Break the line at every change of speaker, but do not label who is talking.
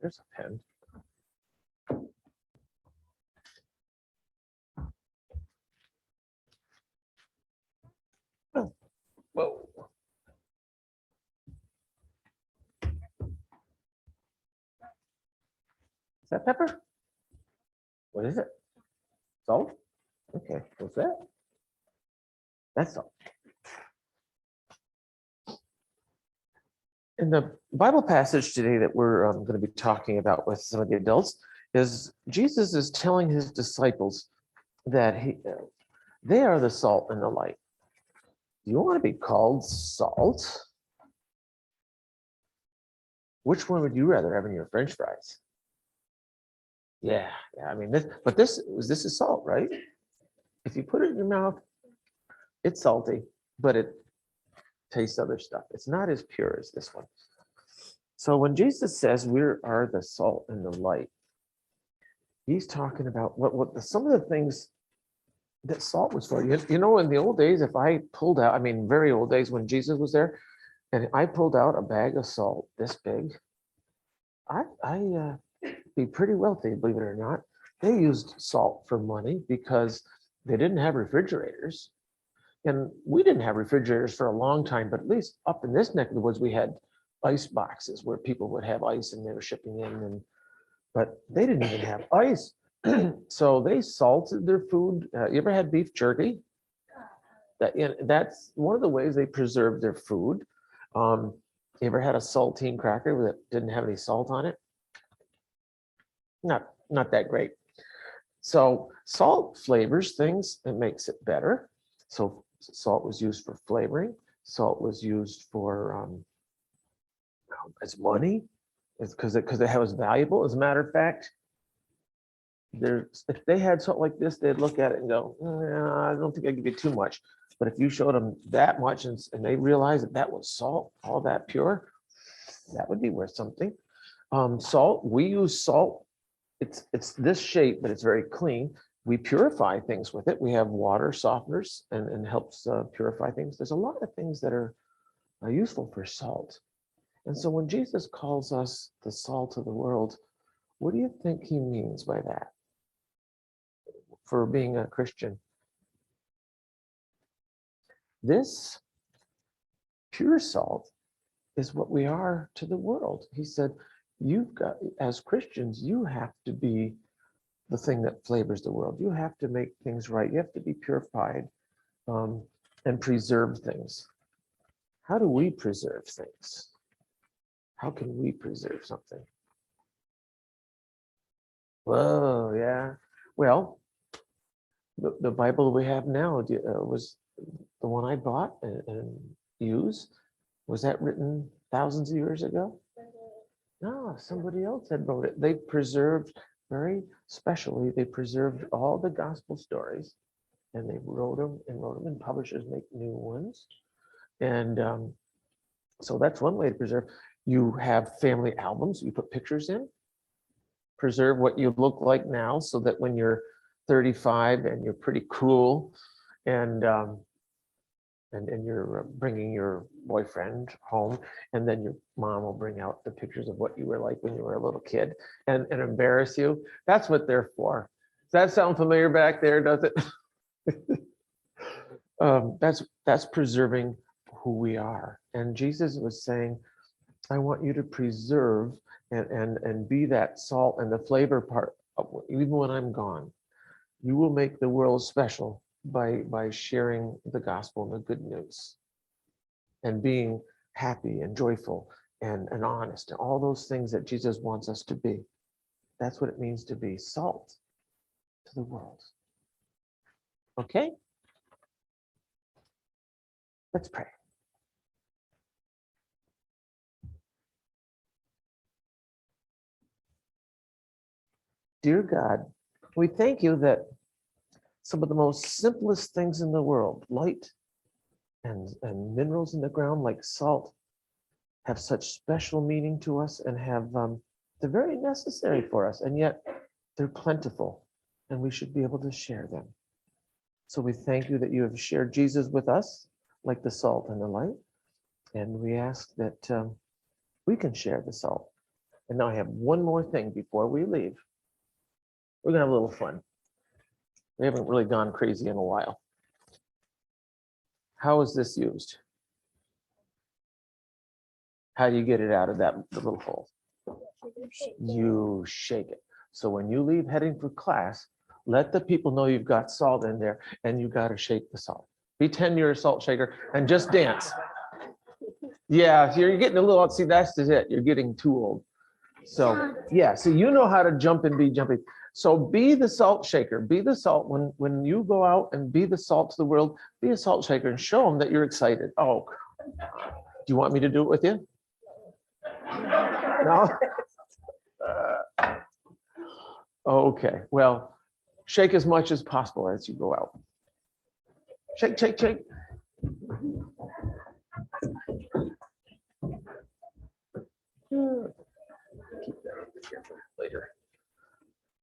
There's a pen. Oh, whoa. Is that pepper? What is it? Salt? Okay, what's that? That's salt. In the Bible passage today that we're going to be talking about with some of the adults is Jesus is telling his disciples that they are the salt and the light. Do you want to be called salt? Which one would you rather have in your French fries? Yeah. I mean, this is salt, right? If you put it in your mouth, it's salty, but it tastes other stuff. It's not as pure as this one. So when Jesus says we are the salt and the light, he's talking about some of the things that salt was for. You know, in the old days, if I pulled out, I mean, very old days when Jesus was there, and I pulled out a bag of salt this big, I'd be pretty wealthy, believe it or not. They used salt for money because they didn't have refrigerators. And we didn't have refrigerators for a long time, but at least up in this neck of the woods, we had ice boxes where people would have ice and they were shipping in, but they didn't even have ice. So they salted their food. You ever had beef jerky? That's one of the ways they preserved their food. You ever had a saltine cracker that didn't have any salt on it? Not that great. So salt flavors things and makes it better. So salt was used for flavoring. Salt was used for as money, because it was valuable. As a matter of fact, if they had something like this, they'd look at it and go, I don't think I give you too much. But if you showed them that much and they realized that was salt, all that pure, that would be worth something. Salt, we use salt. It's this shape, but it's very clean. We purify things with it. We have water softeners and helps purify things. There's a lot of things that are useful for salt. And so when Jesus calls us the salt of the world, what do you think he means by that for being a Christian? This pure salt is what we are to the world. He said, as Christians, you have to be the thing that flavors the world. You have to make things right. You have to be purified and preserve things. How do we preserve things? How can we preserve something? Whoa, yeah. Well, the Bible we have now was the one I bought and used. Was that written thousands of years ago? No, somebody else had wrote it. They preserved, very specially, they preserved all the gospel stories and they wrote them, and publishers make new ones. And so that's one way to preserve. You have family albums, you put pictures in, preserve what you look like now so that when you're 35 and you're pretty cool and you're bringing your boyfriend home, and then your mom will bring out the pictures of what you were like when you were a little kid and embarrass you. That's what they're for. Does that sound familiar back there, does it? That's preserving who we are. And Jesus was saying, I want you to preserve and be that salt and the flavor part, even when I'm gone. You will make the world special by sharing the gospel and the good news and being happy and joyful and honest and all those things that Jesus wants us to be. That's what it means to be salt to the world. Okay? Let's pray. Dear God, we thank you that some of the most simplest things in the world, light and minerals in the ground like salt, have such special meaning to us and they're very necessary for us, and yet they're plentiful and we should be able to share them. So we thank you that you have shared Jesus with us like the salt and the light, and we ask that we can share the salt And now I have one more thing before we leave. We're gonna have a little fun. We haven't really gone crazy in a while. How is this used? How do you get it out of that little hole? You shake it. So when you leave heading for class, let the people know you've got salt in there and you got to shake the salt. Pretend you're a salt shaker and just dance. Yeah, you're getting a little, see, that's it. You're getting too old. So yeah, so you know how to jump and be jumpy. So be the salt shaker, be the salt when you go out and be the salt to the world, be a salt shaker and show them that you're excited. Oh, do you want me to do it with you? No? Okay, well, shake as much as possible as you go out. Shake, shake, shake. Keep that together.